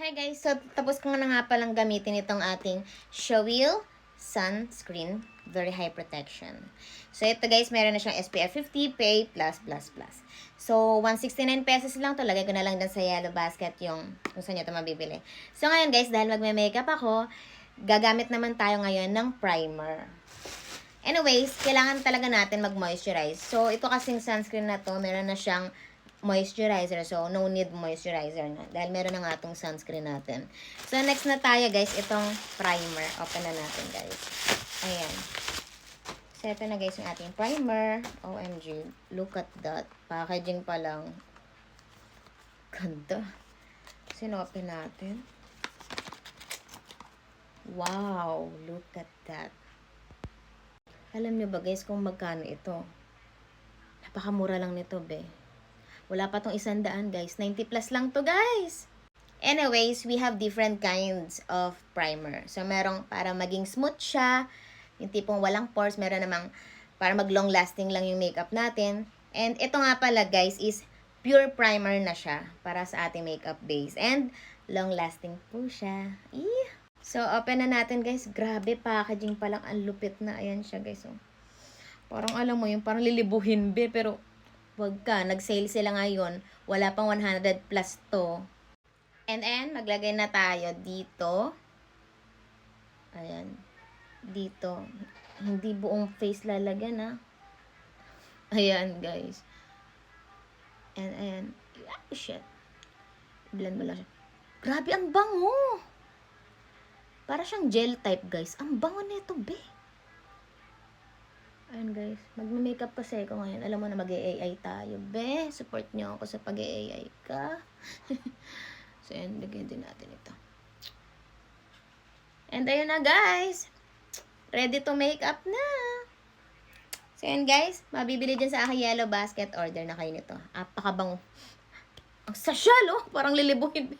Hi guys, so tapos ko na nga palang gamitin itong ating Shawil Sunscreen Very High Protection. So ito guys, meron na siyang SPF 50 PA+++. So 169 pesos lang to. Lagay ko na lang dyan sa yellow basket yung kung saan nyo ito mabibili. So ngayon guys, dahil magme-makeup ako, gagamit naman tayo ngayon ng primer. Anyways, kailangan talaga natin mag-moisturize. So ito kasing sunscreen na to, meron na siyang moisturizer. So, no need moisturizer na. Dahil meron na nga itong sunscreen natin. So, next na tayo, guys, itong primer. Open na natin, guys. Ayan. So, ito na, guys, yung ating primer. OMG. Look at that. Packaging pa lang. Ganda. So, open natin. Wow. Look at that. Alam nyo ba, guys, kung magkano ito? Napakamura lang nito, be. Wala pa tong 100, guys. 90 plus lang to, guys. Anyways, we have different kinds of primer. So, merong para maging smooth siya. Yung tipong walang pores. Meron namang para mag long lasting lang yung makeup natin. And ito nga pala, guys, is pure primer na siya para sa ating makeup base. And long lasting po siya. So, open na natin, guys. Grabe, packaging pa lang. Ang lupit na. Ayan siya, guys. Oh. Parang alam mo yung parang lilibuhin, be. Pero wag ka, nag-sale sila ngayon. Wala pang 100 plus to. And then, maglagay na tayo dito. Ayan. Dito. Hindi buong face lalagyan, ha. Ayan, guys. And, ayan. Oh, shit. Blend mo lang siya. Grabe, ang bango. Para siyang gel type, guys. Ang bango nito, be. Ayan guys, mag-makeup kasi ako ngayon. Alam mo na mag-AI tayo. Be, support nyo ako sa pag-AI ka. So, ayan, lagyan din natin ito. And ayun na guys. Ready to make up na. So, ayan guys, mabibili dyan sa aking yellow basket. Order na kayo nito. Apakabango. Ang sasyal, oh. Parang lilibuhin.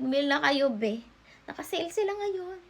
Bumili na kayo, be. Naka-sale sila ngayon.